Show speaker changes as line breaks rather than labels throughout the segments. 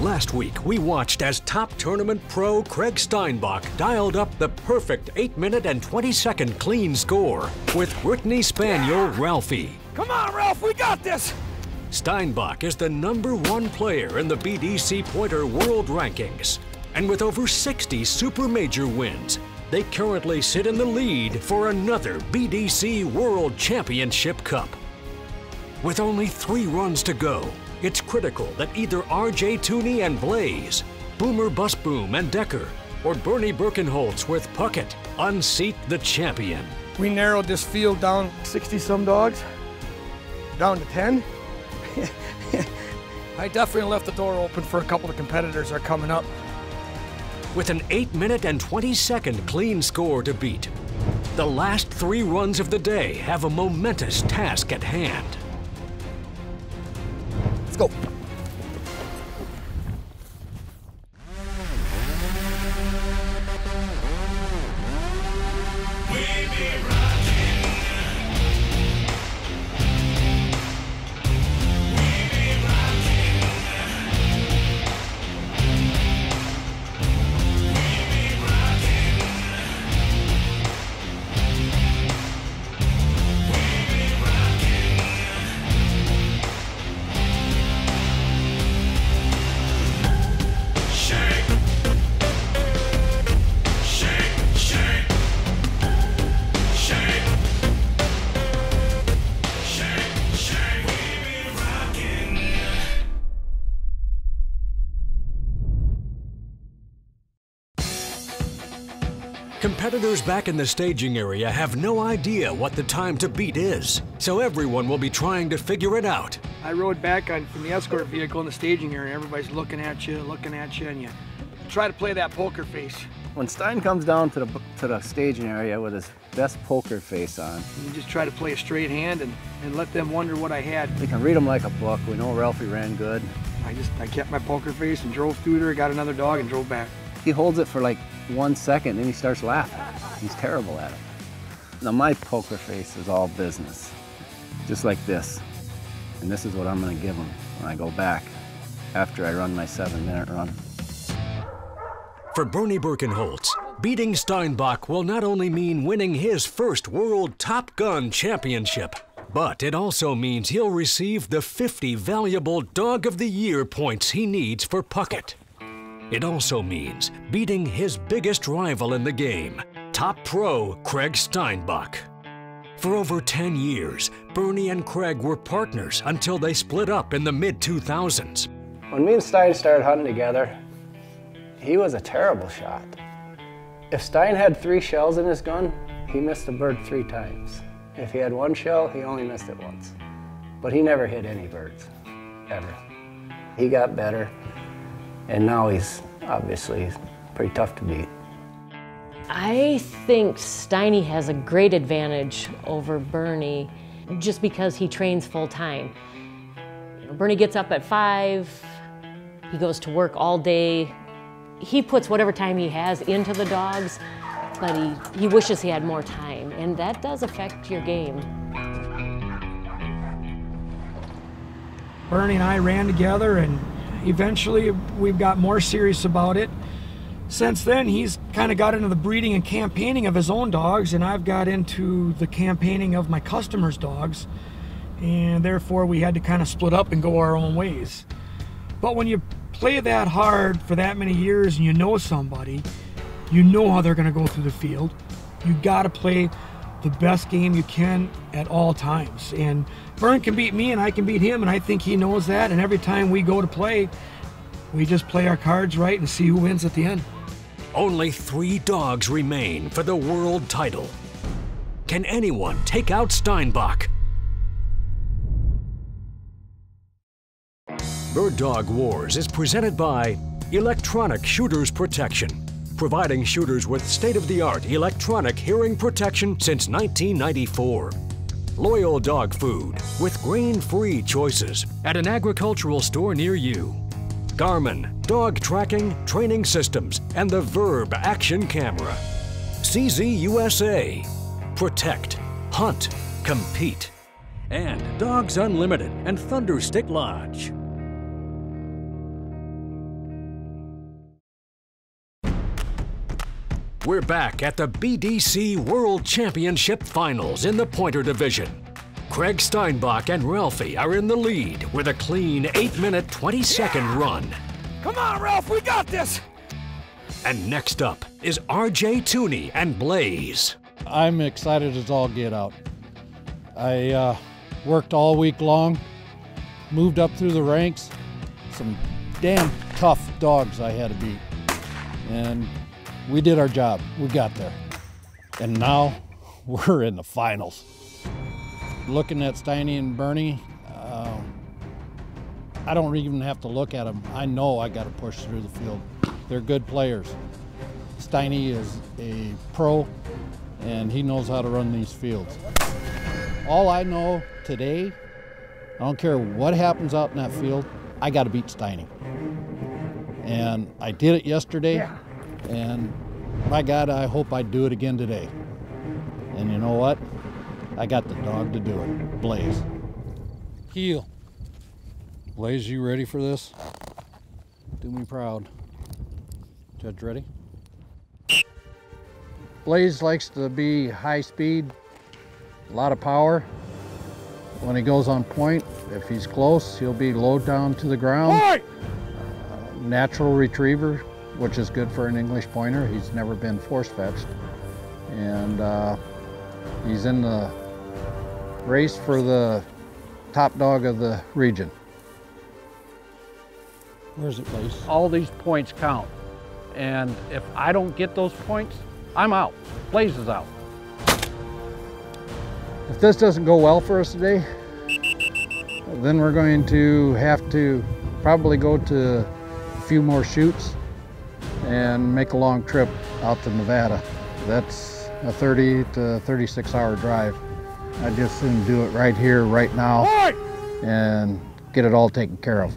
Last week, we watched as top tournament pro Craig Steinbach dialed up the perfect 8-minute and 20-second clean score with Brittany Spaniel Ralphie.
Come on, Ralph, we got this!
Steinbach is the #1 player in the BDC Pointer World Rankings. And with over 60 super major wins, they currently sit in the lead for another BDC World Championship Cup. With only 3 runs to go, it's critical that either RJ Tooney and Blaze, Boomer Busboom and Decker, or Bernie Birkenholtz with Puckett unseat the champion.
We narrowed this field down 60-some dogs, down to 10. I definitely left the door open for a couple of competitors that are coming up.
With an 8-minute and 20-second clean score to beat, the last 3 runs of the day have a momentous task at hand.
Let's go.
Competitors back in the staging area have no idea what the time to beat is, so everyone will be trying to figure it out.
I rode back from the escort vehicle in the staging area. Everybody's looking at you, and you try to play that poker face.
When Stein comes down to the staging area with his best poker face on,
you just try to play a straight hand and let them wonder what I had.
we can read him like a book. We know Ralphie ran good.
I kept my poker face and drove through there, got another dog, and drove back.
He holds it for like 1 second, then he starts laughing. He's terrible at it. Now my poker face is all business, just like this. And this is what I'm gonna give him when I go back after I run my 7-minute run.
For Bernie Birkenholtz, beating Steinbach will not only mean winning his first World Top Gun Championship, but it also means he'll receive the 50 valuable Dog of the Year points he needs for Puckett. It also means beating his biggest rival in the game, top pro Craig Steinbach. For over 10 years, Bernie and Craig were partners until they split up in the mid-2000s.
When me and Stein started hunting together, he was a terrible shot. If Stein had 3 shells in his gun, he missed a bird 3 times. If he had 1 shell, he only missed it once. But he never hit any birds, ever. He got better. And now he's obviously pretty tough to beat.
I think Steiny has a great advantage over Bernie just because he trains full time. Bernie gets up at 5, he goes to work all day. He puts whatever time he has into the dogs, but he wishes he had more time, and that does affect your game.
Bernie and I ran together, and eventually we've got more serious about it. Since then, he's kind of got into the breeding and campaigning of his own dogs, and I've got into the campaigning of my customers' dogs, and therefore we had to kind of split up and go our own ways. But when you play that hard for that many years and you know somebody, you know how they're going to go through the field. You got to play the best game you can at all times. And Vern can beat me and I can beat him, and I think he knows that, and every time we go to play, we just play our cards right and see who wins at the end.
Only 3 dogs remain for the world title. Can anyone take out Steinbach? Bird Dog Wars is presented by Electronic Shooters Protection, providing shooters with state-of-the-art electronic hearing protection since 1994. Loyal Dog Food with grain-free choices at an agricultural store near you. Garmin, dog tracking, training systems, and the Verb action camera. CZ USA, protect, hunt, compete. And Dogs Unlimited and Thunderstick Lodge. We're back at the BDC World Championship Finals in the Pointer Division. Craig Steinbach and Ralphie are in the lead with a clean 8-minute, 20-second run.
Come on, Ralph, we got this!
And next up is RJ Tooney and Blaze.
I'm excited as all get out. I worked all week long, moved up through the ranks. Some damn tough dogs I had to beat. And we did our job. We got there. And now we're in the finals. Looking at Steiny and Bernie, I don't even have to look at them. I know I got to push through the field. They're good players. Steiny is a pro, and he knows how to run these fields. All I know today, I don't care what happens out in that field, I got to beat Steiny. And I did it yesterday, and my God, I hope I do it again today. And you know what? I got the dog to do it. Blaze. Heel. Blaze, you ready for this? Do me proud. Judge ready? Blaze likes to be high speed, a lot of power. When he goes on point, if he's close, he'll be low down to the ground. Natural retriever, which is good for an English pointer. He's never been force fetched. And he's in the race for the top dog of the region.
Where's it, Blaze?
All these points count. And if I don't get those points, I'm out. Blaze is out. If this doesn't go well for us today, then we're going to have to probably go to a few more shoots and make a long trip out to Nevada. That's a 30 to 36 hour drive. I just soon do it right here, right now, and get it all taken care of.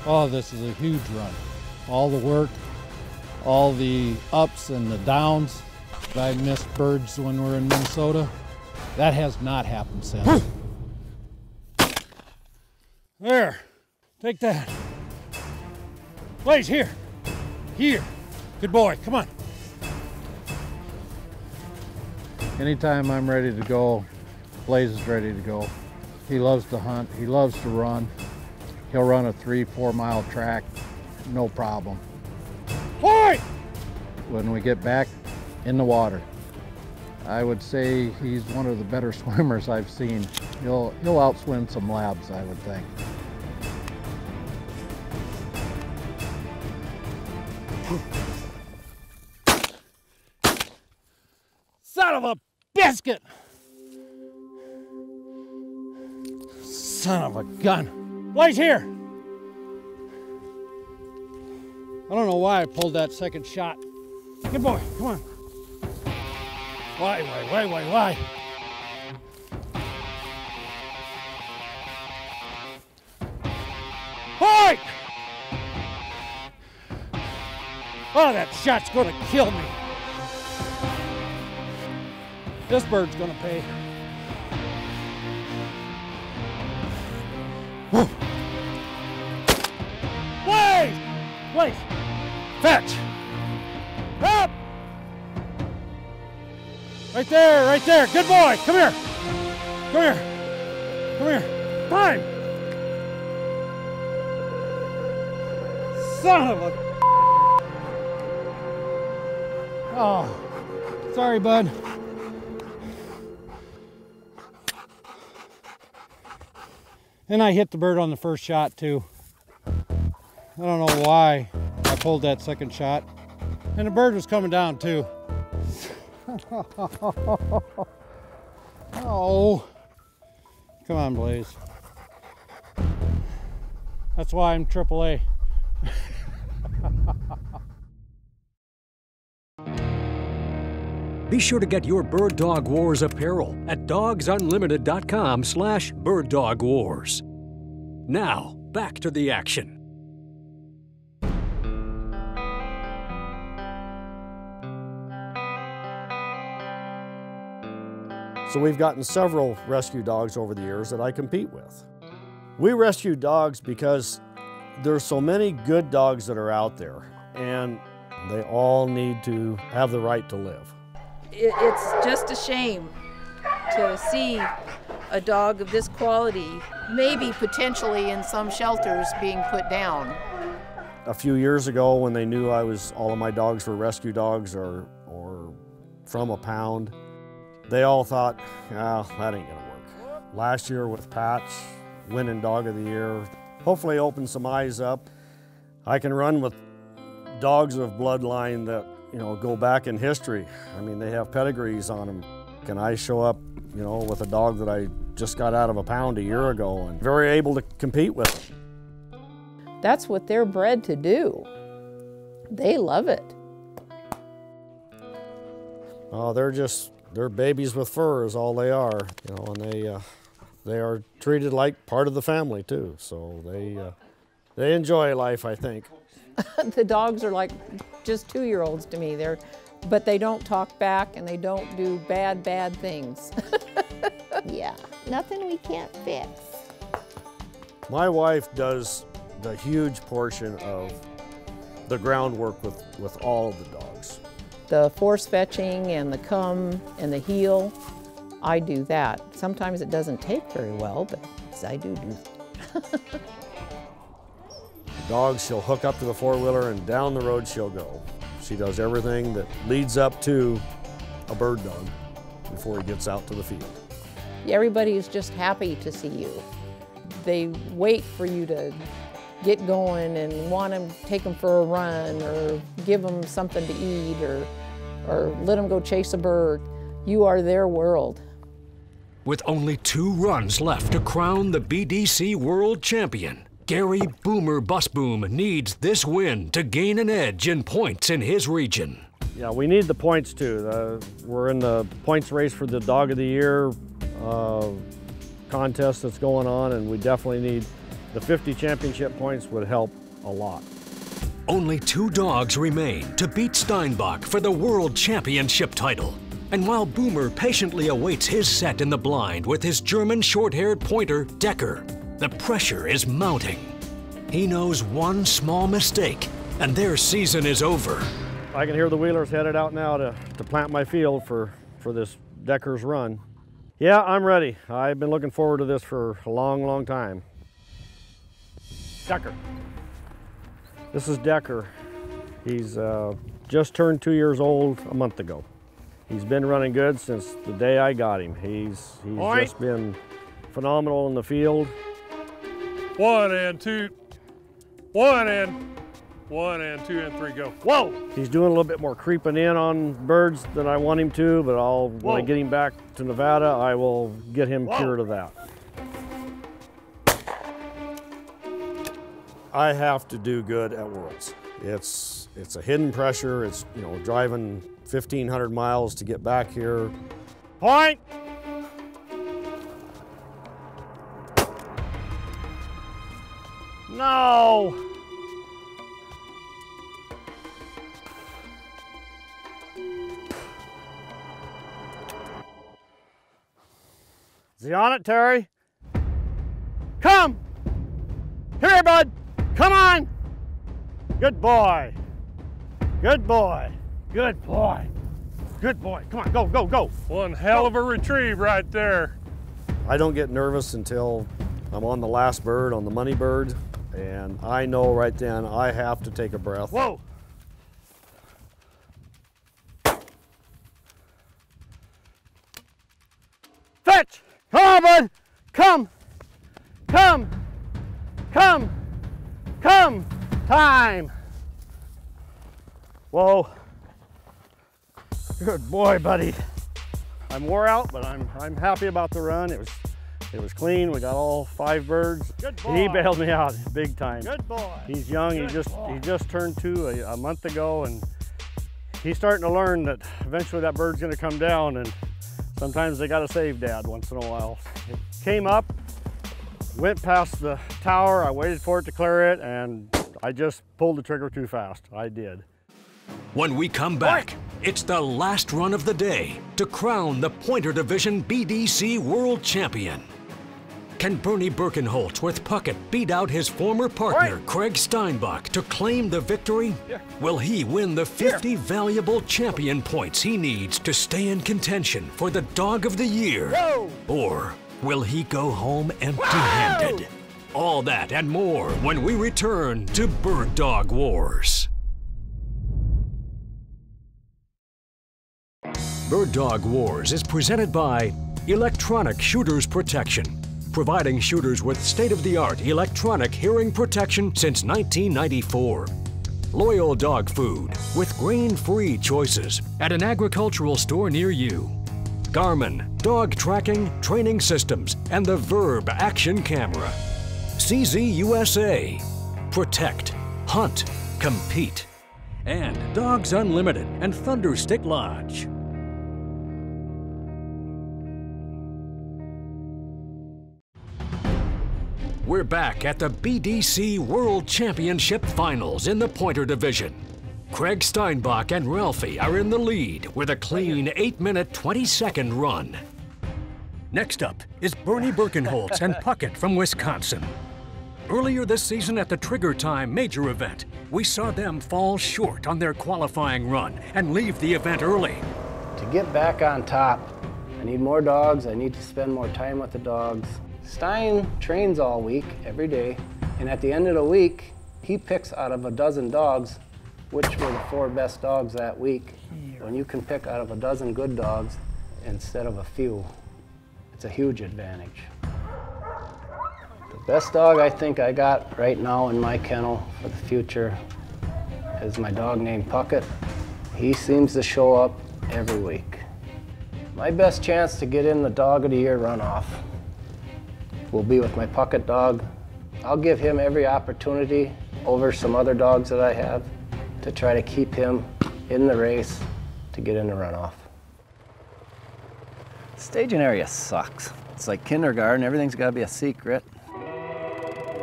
Oh, this is a huge run. All the work, all the ups and the downs. I missed birds when we were in Minnesota. That has not happened since. There, take that. Blaze, here, here. Good boy, come on. Anytime I'm ready to go, Blaze is ready to go. He loves to hunt, he loves to run. He'll run a 3-4 mile track, no problem. Boy! When we get back in the water, I would say he's one of the better swimmers I've seen. He'll outswim some labs, I would think. Son of a biscuit! Son of a gun. Blaze, here! I don't know why I pulled that second shot. Good boy, come on. Why? Hi! Oh, that shot's gonna kill me. This bird's gonna pay. Blaze! Blaze! Fetch! Up! Right there, right there. Good boy. Come here. Come here. Come here. Time! Son of a... Oh, sorry, bud. And I hit the bird on the first shot, too. I don't know why I pulled that second shot. And the bird was coming down, too. Oh. Come on, Blaze. That's why I'm AAA.
Be sure to get your Bird Dog Wars apparel at dogsunlimited.com/birddogwars. Now, back to the action.
So we've gotten several rescue dogs over the years that I compete with. We rescue dogs because there's so many good dogs that are out there. And They all need to have the right to live.
It's just a shame to see a dog of this quality maybe potentially in some shelters being put down.
A few years ago, when they knew all of my dogs were rescue dogs or from a pound, they all thought, oh, that ain't gonna work. Last year with Patch, winning Dog of the Year, hopefully opened some eyes up. I can run with dogs of bloodline that, you know, go back in history. I mean, they have pedigrees on them. Can I show up, you know, with a dog that I just got out of a pound a year ago and very able to compete with them?
That's what they're bred to do. They love it.
Oh, they're babies with fur is all they are, you know, and they are treated like part of the family too. So they enjoy life, I think.
The dogs are like just 2-year-olds to me. But they don't talk back and they don't do bad things. Yeah, nothing we can't fix.
My wife does the huge portion of the groundwork with all of the dogs.
The force fetching and the come and the heel, I do that. Sometimes it doesn't take very well, but I do that.
Dogs, she'll hook up to the four-wheeler and down the road she'll go. She does everything that leads up to a bird dog before he gets out to the field.
Everybody is just happy to see you. They wait for you to get going and want to take them for a run or give them something to eat or let them go chase a bird. You are their world.
With only 2 runs left to crown the BDC World Champion, Gary Boomer Busboom needs this win to gain an edge in points in his region.
Yeah, we need the points too. We're in the points race for the Dog of the Year contest that's going on, and we definitely need the 50 championship points would help a lot.
Only 2 dogs remain to beat Steinbach for the World Championship title. And while Boomer patiently awaits his set in the blind with his German short-haired pointer, Decker, the pressure is mounting. He knows one small mistake, and their season is over.
I can hear the wheelers headed out now to plant my field for this Decker's run. Yeah, I'm ready. I've been looking forward to this for a long time. Decker. This is Decker. He's just turned 2 years old a month ago. He's been running good since the day I got him. He's just been phenomenal in the field.
1 and 2, 1 and 2 and 3, go.
Whoa! He's doing a little bit more creeping in on birds than I want him to, but when I get him back to Nevada, I will get him cured of that. I have to do good at Worlds. It's a hidden pressure. It's, you know, driving 1,500 miles to get back here. Point! No! Is he on it, Terry? Come! Here, bud! Come on! Good boy. Good boy. Good boy. Good boy. Come on, go, go, go.
One hell of a retrieve right there.
I don't get nervous until I'm on the last bird, on the money bird, and I know right then I have to take a breath.
Whoa!
Fetch! Come on, bud! Come! Come! Come! Come! Time! Whoa. Good boy, buddy. I'm wore out, but I'm happy about the run. It was clean. We got all 5 birds.
Good boy.
He bailed me out big time.
Good boy.
He's young. He just turned 2 a month ago, and he's starting to learn that eventually that bird's going to come down, and sometimes they got to save Dad once in a while. It came up, went past the tower. I waited for it to clear it, and I just pulled the trigger too fast. I did.
When we come back, it's the last run of the day to crown the Pointer Division BDC World Champion. Can Bernie Birkenholtz with Puckett beat out his former partner, Craig Steinbach, to claim the victory? Will he win the 50 valuable champion points he needs to stay in contention for the Dog of the Year? Or will he go home empty-handed? All that and more when we return to Bird Dog Wars. Bird Dog Wars is presented by Electronic Shooters Protection, providing shooters with state-of-the-art electronic hearing protection since 1994. Loyal Dog Food with grain-free choices at an agricultural store near you. Garmin Dog Tracking, Training Systems, and the Verb Action Camera. CZ USA. Protect, hunt, compete. And Dogs Unlimited and Thunderstick Lodge. We're back at the BDC World Championship Finals in the Pointer Division. Craig Steinbach and Ralphie are in the lead with a clean 8-minute 20-second run. Next up is Bernie Birkenholtz and Puckett from Wisconsin. Earlier this season at the Trigger Time major event, we saw them fall short on their qualifying run and leave the event early.
To get back on top, I need more dogs, I need to spend more time with the dogs. Stein trains all week, every day, and at the end of the week, he picks out of a dozen dogs which were the 4 best dogs that week. When you can pick out of a dozen good dogs instead of a few, it's a huge advantage. The best dog I think I got right now in my kennel for the future is my dog named Puckett. He seems to show up every week. My best chance to get in the Dog of the Year runoff will be with my Puckett dog. I'll give him every opportunity over some other dogs that I have to try to keep him in the race to get in the runoff. Staging area sucks. It's like kindergarten, everything's gotta be a secret.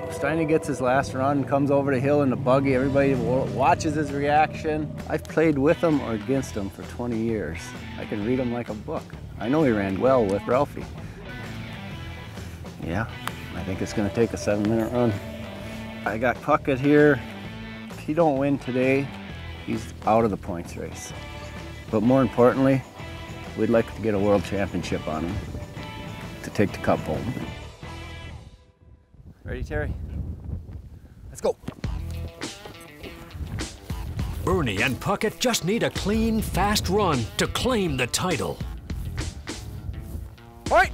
Steiny gets his last run and comes over the hill in the buggy, everybody watches his reaction. I've played with him or against him for 20 years. I can read him like a book. I know he ran well with Ralphie. Yeah, I think it's gonna take a 7-minute run. I got Puckett here. If he don't win today, he's out of the points race. But more importantly, we'd like to get a world championship on him to take the cup home. Ready, Terry? Let's go.
Bernie and Puckett just need a clean, fast run to claim the title.
All right.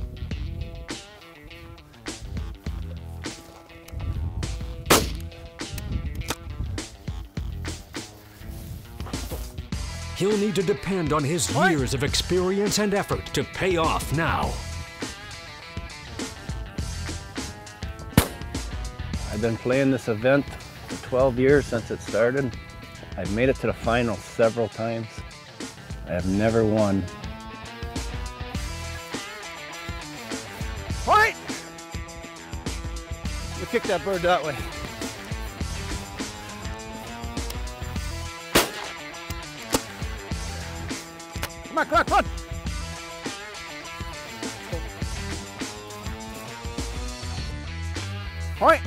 He'll need to depend on his years of experience and effort to pay off now.
I've been playing this event for 12 years since it started. I've made it to the finals several times. I have never won. All right! You kick that bird that way. Come on, come on, come on! All right.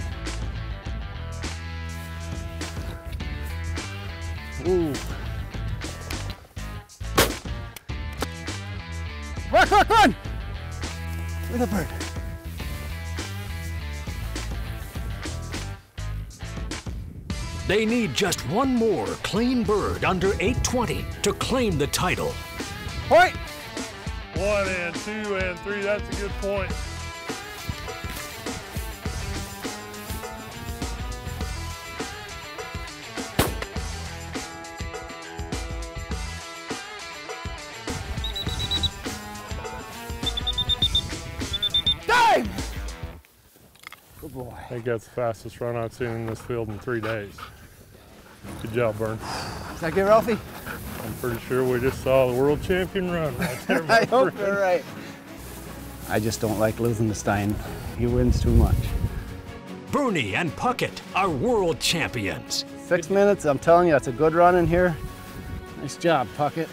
Ooh. Run, run, run! Look at the bird.
They need just one more clean bird under 820 to claim the title.
Point!
1 and 2 and 3, that's a good point.
Good boy.
I think that's the fastest run I've seen in this field in 3 days. Good job, Burn.
Is that good, Ralphie?
I'm pretty sure we just saw the world champion run right there.
I hope you're right. I just don't like losing to Stein. He wins too much.
Bernie and Puckett are world champions.
6 minutes, I'm telling you, that's a good run in here. Nice job, Puckett.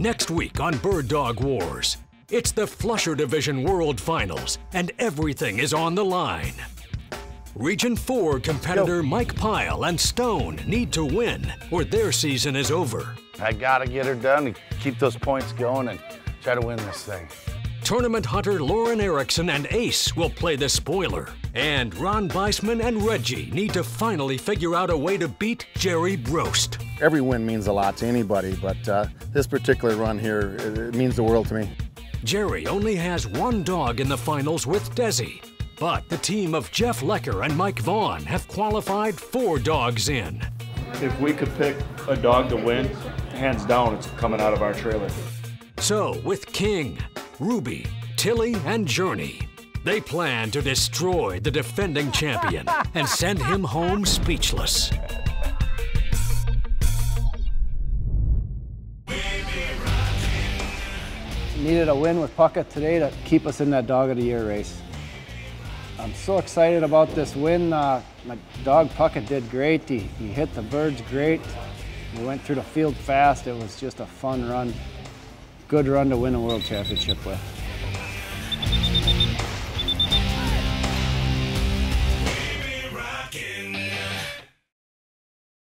Next week on Bird Dog Wars, it's the Flusher Division World Finals, and everything is on the line. Region 4 competitor Mike Pyle and Stone need to win, or their season is over.
I gotta get her done and keep those points going and try to win this thing.
Tournament hunter Lauren Erickson and Ace will play the spoiler. And Ron Beisman and Reggie need to finally figure out a way to beat Jerry Brost.
Every win means a lot to anybody, but this particular run here, it means the world to me.
Jerry only has one dog in the finals with Desi, but the team of Jeff Lecker and Mike Vaughn have qualified 4 dogs in.
If we could pick a dog to win, hands down, it's coming out of our trailer.
So, with King, Ruby, Tilly, and Journey, they plan to destroy the defending champion and send him home speechless.
Needed a win with Puckett today to keep us in that Dog of the Year race. I'm so excited about this win. My dog Puckett did great. He hit the birds great. We went through the field fast. It was just a fun run. Good run to win a world championship with.